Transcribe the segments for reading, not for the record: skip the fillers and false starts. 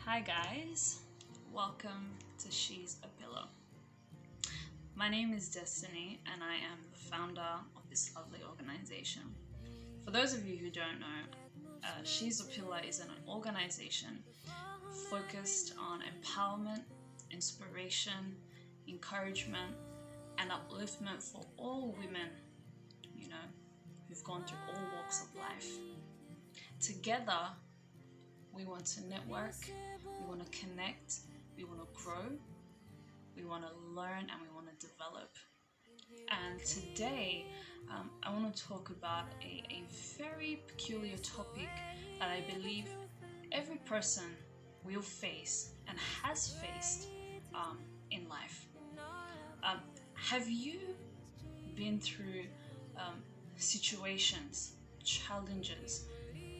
Hi guys, welcome to She's a Pillow. My name is Destiny and I am the founder of this lovely organization. For those of you who don't know, She's a Pillow is an organization focused on empowerment, inspiration, encouragement, and upliftment for all women, who've gone through all walks of life. Together, we want to network, we want to connect, we want to grow, we want to learn, and we want to develop. And today, I want to talk about a very peculiar topic that I believe every person will face and has faced in life. Have you been through situations, challenges,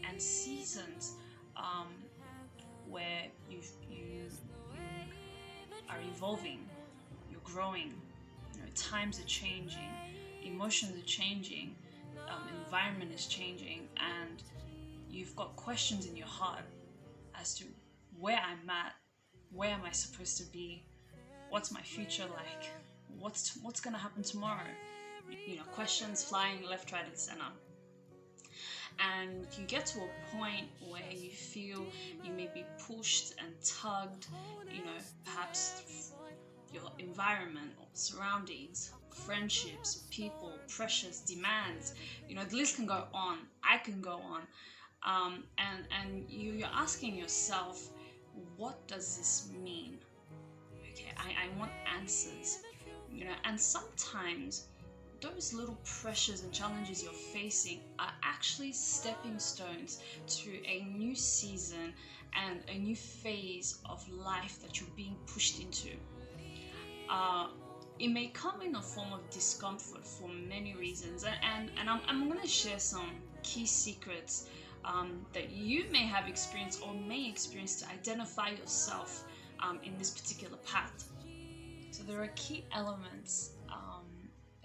and seasons where you are evolving, you're growing, times are changing, emotions are changing, environment is changing, and you've got questions in your heart as to where I'm at, where am I supposed to be, what's my future like, what's gonna happen tomorrow, questions flying left, right, and center. And you get to a point where you feel you may be pushed and tugged, perhaps your environment or surroundings, friendships, people, pressures, demands, the list can go on, I can go on. And you're asking yourself, what does this mean? Okay, I want answers, and sometimes those little pressures and challenges you're facing are actually stepping stones to a new season and a new phase of life that you're being pushed into. It may come in a form of discomfort for many reasons, and I'm going to share some key secrets that you may have experienced or may experience to identify yourself in this particular path. So there are key elements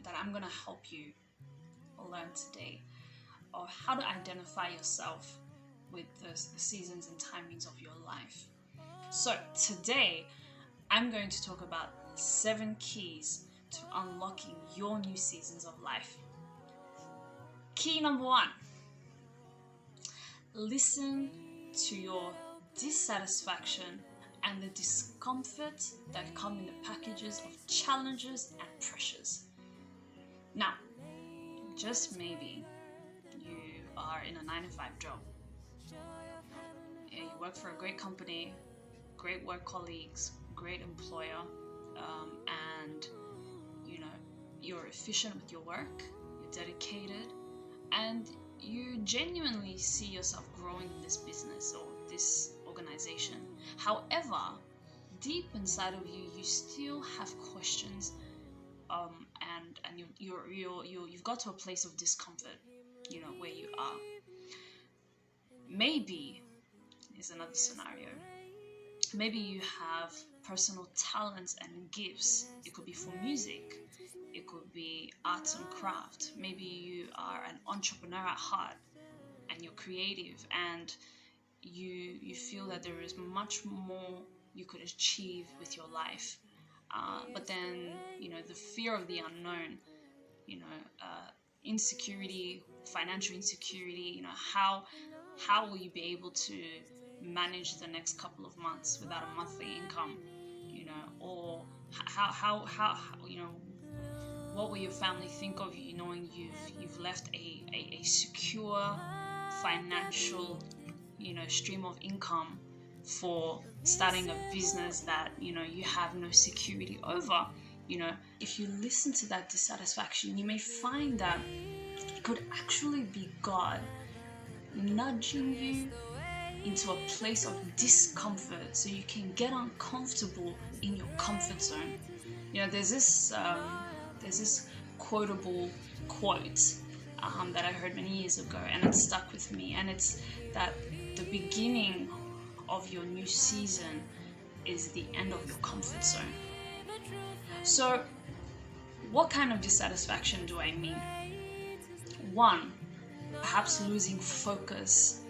that I'm going to help you learn today, or how to identify yourself with the seasons and timings of your life. So today, I'm going to talk about 7 keys to unlocking your new seasons of life. Key number 1, listen to your dissatisfaction and the discomfort that come in the packages of challenges and pressures. Now, just maybe you are in a 9-to-5 job. You work for a great company, great work colleagues, great employer, and you're efficient with your work, you're dedicated, and you genuinely see yourself growing in this business or this organization. However, deep inside of you, you still have questions, and you've got to a place of discomfort, where you are. Maybe is another scenario. Maybe you have personal talents and gifts. It could be for music, it could be arts and craft. Maybe you are an entrepreneur at heart and you're creative, and you feel that there is much more you could achieve with your life. But then, the fear of the unknown, insecurity, financial insecurity, how will you be able to manage the next couple of months without a monthly income, or how what will your family think of you knowing you've left a secure financial, stream of income for starting a business that you have no security over. If you listen to that dissatisfaction, you may find that it could actually be God nudging you into a place of discomfort so you can get uncomfortable in your comfort zone. There's this quotable quote that I heard many years ago, and it stuck with me, and it's that the beginning of your new season is the end of your comfort zone. So what kind of dissatisfaction do I mean? 1, perhaps losing focus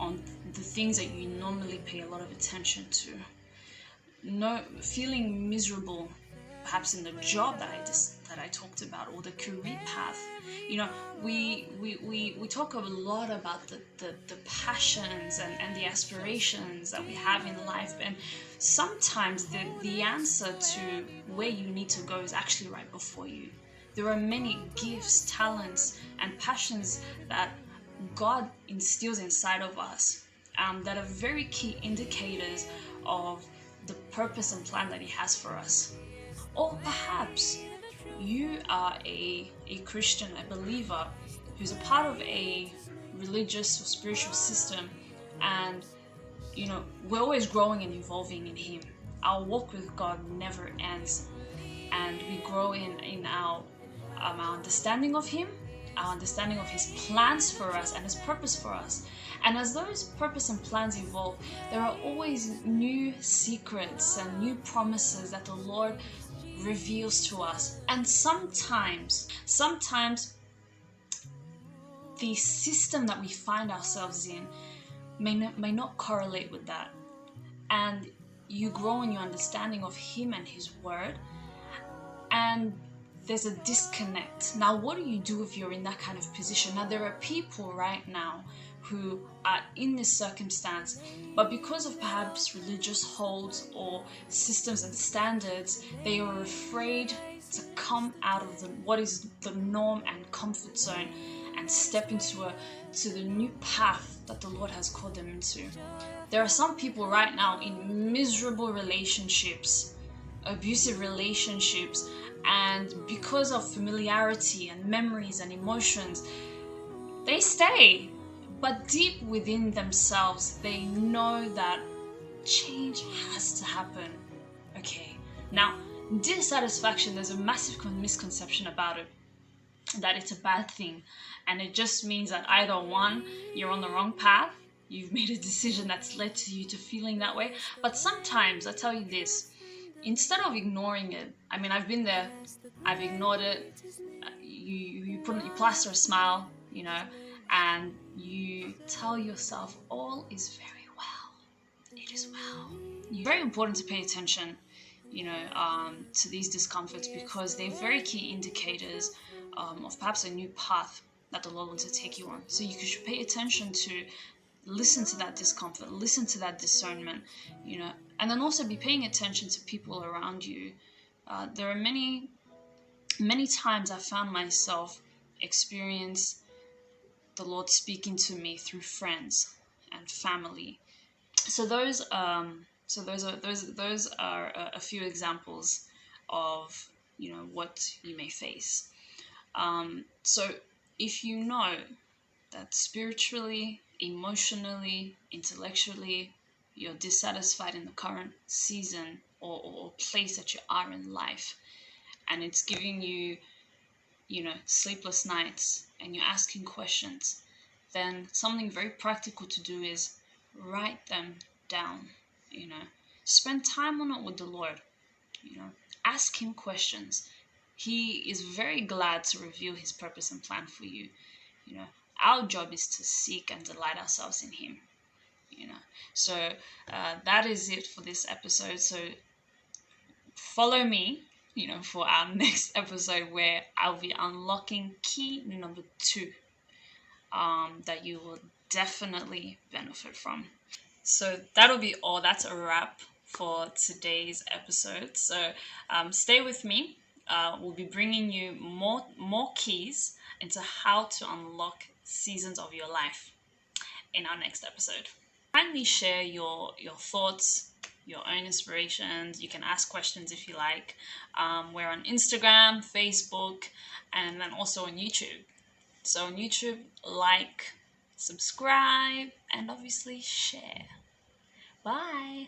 on the things that you normally pay a lot of attention to. No, feeling miserable, perhaps in the job that I talked about, or the career path. You know, we talk a lot about the passions and the aspirations that we have in life, and sometimes the answer to where you need to go is actually right before you. There are many gifts, talents, and passions that God instills inside of us, that are very key indicators of the purpose and plan that He has for us. Or perhaps you are a Christian, a believer, who's a part of a religious or spiritual system, and we're always growing and evolving in Him. Our walk with God never ends, and we grow in our understanding of Him, our understanding of His plans for us and His purpose for us. And as those purpose and plans evolve, there are always new secrets and new promises that the Lord reveals to us. And sometimes the system that we find ourselves in may not correlate with that. And you grow in your understanding of Him and His Word, and there's a disconnect. Now, what do you do if you're in that kind of position? Now, there are people right now who are in this circumstance, but because of perhaps religious holds or systems and standards, they are afraid to come out of what is the norm and comfort zone and step into the new path that the Lord has called them into. There are some people right now in miserable relationships, abusive relationships, and because of familiarity and memories and emotions, they stay. But deep within themselves, they know that change has to happen. Okay, now, dissatisfaction, there's a massive misconception about it, that it's a bad thing. And it just means that either one, you're on the wrong path, you've made a decision that's led to you to feeling that way. But sometimes, I tell you this, instead of ignoring it, I mean, I've been there, I've ignored it, you plaster a smile, and you tell yourself all is very well. It is well. It's very important to pay attention, to these discomforts, because they're very key indicators of perhaps a new path that the Lord wants to take you on. So you should pay attention to listen to that discomfort, listen to that discernment, and then also be paying attention to people around you. There are many times I found myself experience the Lord speaking to me through friends and family. So those are a few examples of what you may face. So if you know that spiritually, emotionally, intellectually, you're dissatisfied in the current season or place that you are in life, and it's giving you sleepless nights, and you're asking questions, then something very practical to do is write them down. Spend time on it with the Lord. Ask Him questions. He is very glad to reveal His purpose and plan for you. Our job is to seek and delight ourselves in Him. So that is it for this episode. So follow me for our next episode, where I'll be unlocking key number 2 that you will definitely benefit from. So that'll be all. That's a wrap for today's episode. So stay with me. We'll be bringing you more keys into how to unlock seasons of your life in our next episode. Kindly share your thoughts, your own inspirations. You can ask questions if you like. We're on Instagram, Facebook, and then also on YouTube. So on YouTube, like, subscribe, and obviously share. Bye.